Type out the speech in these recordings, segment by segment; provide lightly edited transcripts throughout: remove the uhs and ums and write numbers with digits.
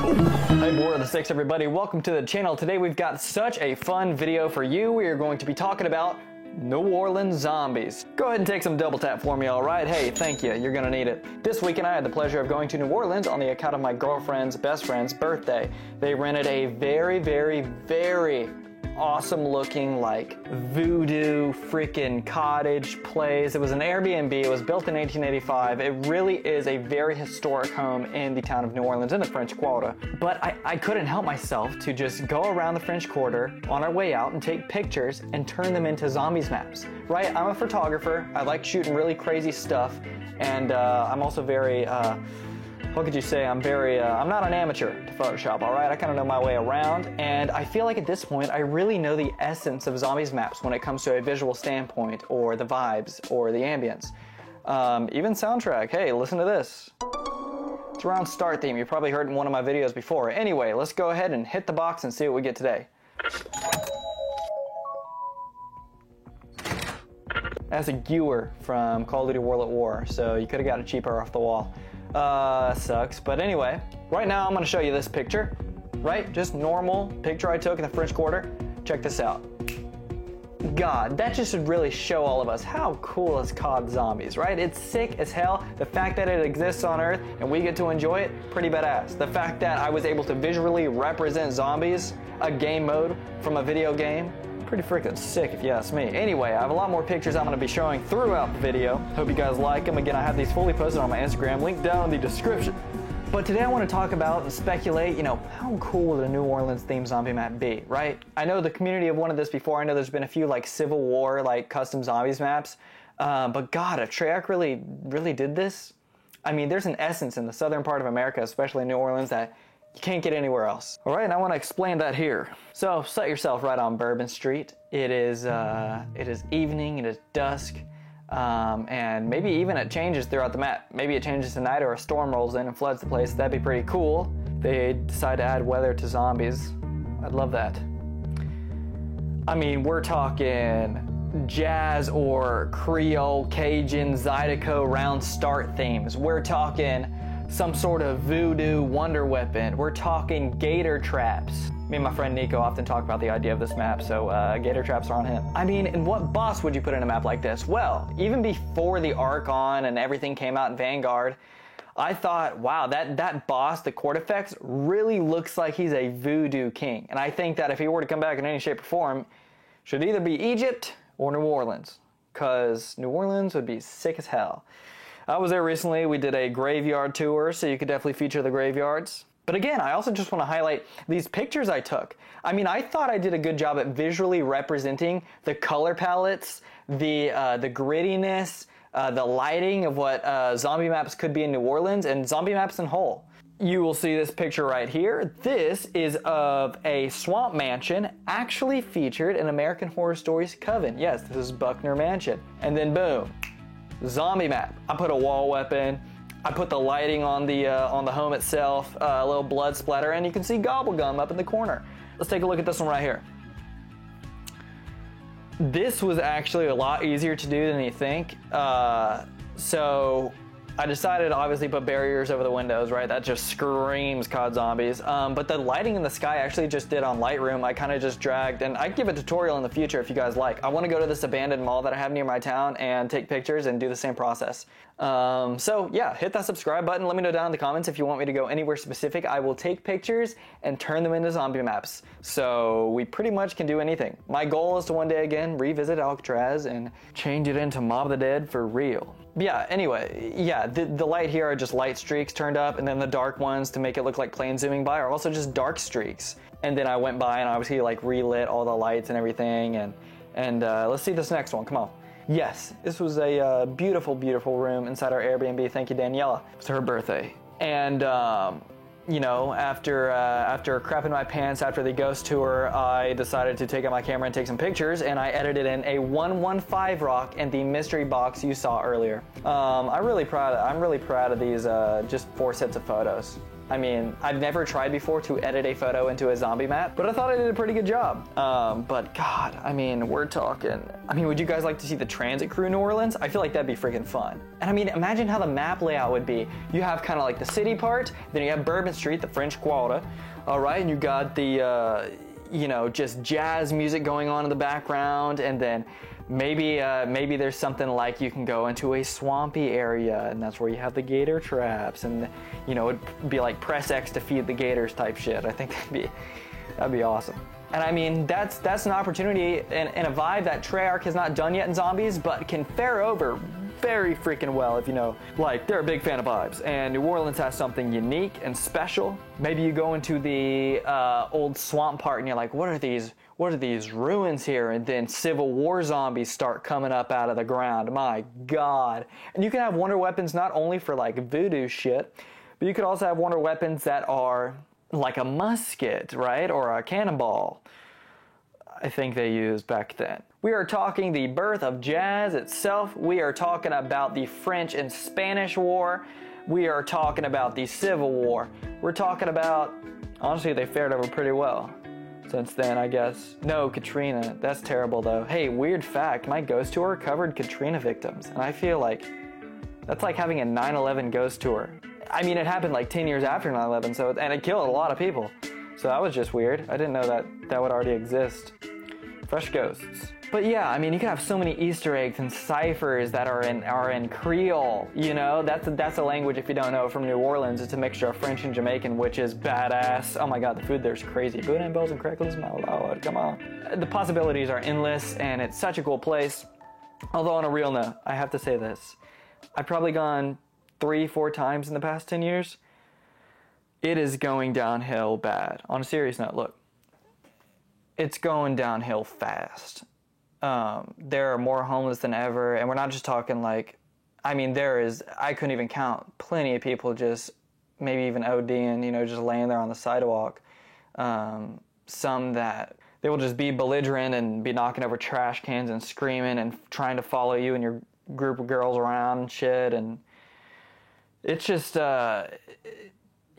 Hey, War of the Six, everybody. Welcome to the channel. Today we've got such a fun video for you. We are going to be talking about New Orleans zombies. Go ahead and take some double tap for me, all right? Hey, thank you. You're gonna need it. This weekend I had the pleasure of going to New Orleans on the account of my girlfriend's best friend's birthday. They rented a very awesome looking, like, voodoo freaking cottage place. It was an Airbnb. It was built in 1885. It really is a very historic home in the town of New Orleans in the French Quarter. But I couldn't help myself to just go around the French Quarter on our way out and take pictures and turn them into zombies maps, right? I'm a photographer. I like shooting really crazy stuff. And I'm also very, what could you say? I'm not an amateur to Photoshop, all right? I kind of know my way around, and I feel like at this point, I really know the essence of zombies maps when it comes to a visual standpoint, or the vibes, or the ambience. Even soundtrack. Hey, listen to this. It's around start theme. You've probably heard in one of my videos before. Anyway, let's go ahead and hit the box and see what we get today. That's a Gewehr from Call of Duty World at War, so you could have got it cheaper off the wall. Sucks. But anyway, right now I'm going to show you this picture, right? Just normal picture I took in the French Quarter. Check this out. God, that just should really show all of us how cool is COD Zombies, right? It's sick as hell. The fact that it exists on Earth and we get to enjoy it, pretty badass. The fact that I was able to visually represent zombies, a game mode from a video game, pretty freaking sick if you ask me. Anyway, I have a lot more pictures I'm going to be showing throughout the video. Hope you guys like them. Again, I have these fully posted on my Instagram, link down in the description. But today I want to talk about and speculate, you know, how cool would a New Orleans themed zombie map be, right? I know the community have wanted this before. I know there's been a few like Civil War, like custom zombies maps. But God, if Treyarch really did this, I mean, there's an essence in the southern part of America, especially in New Orleans, that you can't get anywhere else. All right, and I want to explain that here. So set yourself right on Bourbon Street. It is evening, it is dusk, and maybe even it changes throughout the map. Maybe it changes tonight or a storm rolls in and floods the place. That'd be pretty cool. They decide to add weather to zombies. I'd love that. I mean, we're talking jazz or Creole, Cajun, Zydeco round start themes. We're talking some sort of voodoo wonder weapon. We're talking gator traps. Me and my friend Nico often talk about the idea of this map, so gator traps are on him. I mean, and what boss would you put in a map like this? Well, even before the Archon and everything came out in Vanguard, I thought, wow, that boss, the Cortifex, really looks like he's a voodoo king. And I think that if he were to come back in any shape or form, should either be Egypt or New Orleans, because New Orleans would be sick as hell. I was there recently. We did a graveyard tour, so you could definitely feature the graveyards. But again, I also just want to highlight these pictures I took. I mean, I thought I did a good job at visually representing the color palettes, the grittiness, the lighting of what zombie maps could be in New Orleans and zombie maps in whole. You will see this picture right here. This is of a swamp mansion actually featured in American Horror Stories Coven. Yes, this is Buckner Mansion. And then boom. Zombie map. I put a wall weapon. I put the lighting on the home itself, a little blood splatter, and you can see Gobblegum up in the corner. Let's take a look at this one right here. This was actually a lot easier to do than you think. So I decided to obviously put barriers over the windows, right? That just screams COD Zombies. But the lighting in the sky I actually just did on Lightroom. I kind of just dragged, and I'd give a tutorial in the future if you guys like. I want to go to this abandoned mall that I have near my town and take pictures and do the same process. So yeah, hit that subscribe button. Let me know down in the comments if you want me to go anywhere specific. I will take pictures and turn them into zombie maps. So we pretty much can do anything. My goal is to one day again revisit Alcatraz and change it into Mob of the Dead for real. Yeah, anyway, yeah, the light here are just light streaks turned up, and then the dark ones to make it look like plane zooming by are also just dark streaks. And then I went by and obviously like relit all the lights and everything, and let's see this next one, come on. Yes, this was a beautiful, beautiful room inside our Airbnb. Thank you, Daniela. It was her birthday. And you know, after crapping my pants after the ghost tour, I decided to take out my camera and take some pictures, and I edited in a 115 rock and the mystery box you saw earlier. I'm really proud of these just 4 sets of photos. I mean, I've never tried before to edit a photo into a zombie map, but I thought I did a pretty good job. But God, I mean, we're talking, I mean, would you guys like to see the transit crew in New Orleans? I feel like that'd be freaking fun. And I mean, imagine how the map layout would be. You have kind of like the city part, then you have Bourbon Street, the French Quarter, all right, and you got the, you know, just jazz music going on in the background, and then maybe there's something like you can go into a swampy area, and that's where you have the gator traps, and you know, it'd be like press X to feed the gators type shit. I think that'd be awesome. And I mean, that's an opportunity and a vibe that Treyarch has not done yet in Zombies, but can fare over very freaking well if you know, like, they're a big fan of vibes, and New Orleans has something unique and special. Maybe you go into the old swamp part and you're like, what are these ruins here? And then Civil War zombies start coming up out of the ground. My God. And you can have wonder weapons not only for like voodoo shit, but you could also have wonder weapons that are like a musket, right? Or a cannonball, I think they used back then. We are talking the birth of jazz itself. We are talking about the French and Spanish War. We are talking about the Civil War. We're talking about, honestly, they fared over pretty well since then, I guess. No, Katrina. That's terrible, though. Hey, weird fact. My ghost tour covered Katrina victims, and I feel like that's like having a 9/11 ghost tour. I mean, it happened like 10 years after 9/11, so, and it killed a lot of people. So that was just weird. I didn't know that would already exist. Fresh ghosts. But yeah, I mean, you can have so many Easter eggs and ciphers that are in Creole, you know? That's a language, if you don't know, from New Orleans. It's a mixture of French and Jamaican, which is badass. Oh my God, the food there's crazy. Boudin bells and crackles, my lord, come on. The possibilities are endless, and it's such a cool place. Although on a real note, I have to say this. I've probably gone 3-4 times in the past 10 years. It is going downhill bad. On a serious note, look. It's going downhill fast. There are more homeless than ever, and we're not just talking like, I mean, I couldn't even count, plenty of people just, maybe even ODing, you know, just laying there on the sidewalk. Some that they will just be belligerent and be knocking over trash cans and screaming and trying to follow you and your group of girls around and shit, and it's just,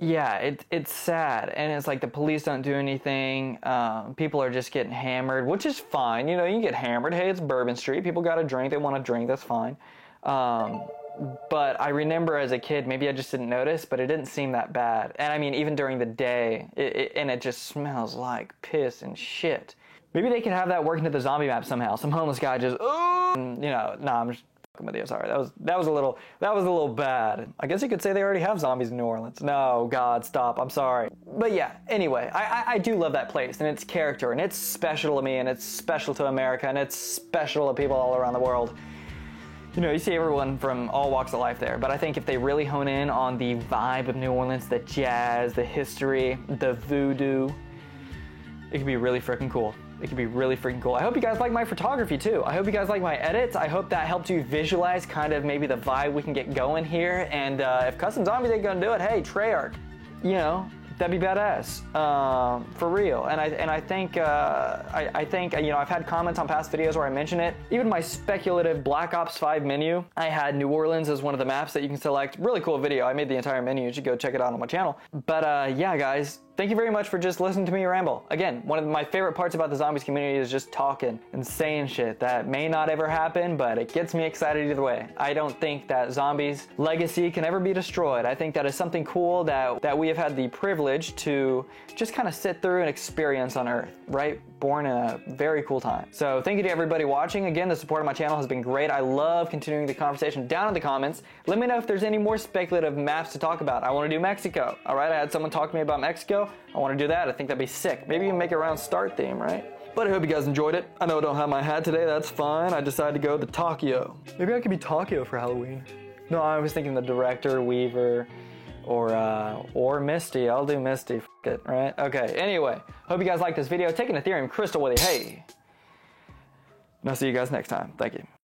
yeah, it's sad, and it's like the police don't do anything. People are just getting hammered, which is fine. You know, you can get hammered. Hey, it's Bourbon Street. People got a drink. They want to drink. That's fine. But I remember as a kid, maybe I just didn't notice, but it didn't seem that bad. And I mean, even during the day, it just smells like piss and shit. Maybe they can have that working to the zombie map somehow. Some homeless guy just, and, you know, nah, I'm just with you. Sorry, that was a little bad. I guess you could say they already have zombies in New Orleans. No, God, stop. I'm sorry. But yeah, anyway, I do love that place and its character, and it's special to me, and it's special to America, and it's special to people all around the world. You know, you see everyone from all walks of life there, but I think if they really hone in on the vibe of New Orleans, the jazz, the history, the voodoo, it could be really freaking cool. It could be really freaking cool. I hope you guys like my photography too. I hope you guys like my edits. I hope that helped you visualize kind of maybe the vibe we can get going here. And if Custom Zombies ain't gonna do it, hey, Treyarch, you know, that'd be badass, for real. And I think, you know, I've had comments on past videos where I mention it. Even my speculative Black Ops 5 menu, I had New Orleans as one of the maps that you can select. Really cool video. I made the entire menu. You should go check it out on my channel. But yeah, guys, thank you very much for just listening to me ramble. Again, one of my favorite parts about the Zombies community is just talking and saying shit that may not ever happen, but it gets me excited either way. I don't think that Zombies' legacy can ever be destroyed. I think that is something cool that we have had the privilege to just kind of sit through and experience on Earth, right? Born in a very cool time. So thank you to everybody watching. Again, the support of my channel has been great. I love continuing the conversation down in the comments. Let me know if there's any more speculative maps to talk about. I want to do Mexico, all right? I had someone talk to me about Mexico. I want to do that. I think that'd be sick. Maybe even make it around start theme, right? But I hope you guys enjoyed it. I know I don't have my hat today. That's fine. I decided to go the Takio. Maybe I could be Takio for Halloween. No, I was thinking the director, Weaver, or Misty. I'll do Misty. F it, right? Okay. Anyway, hope you guys liked this video. Taking Ethereum Crystal with you. Hey. And I'll see you guys next time. Thank you.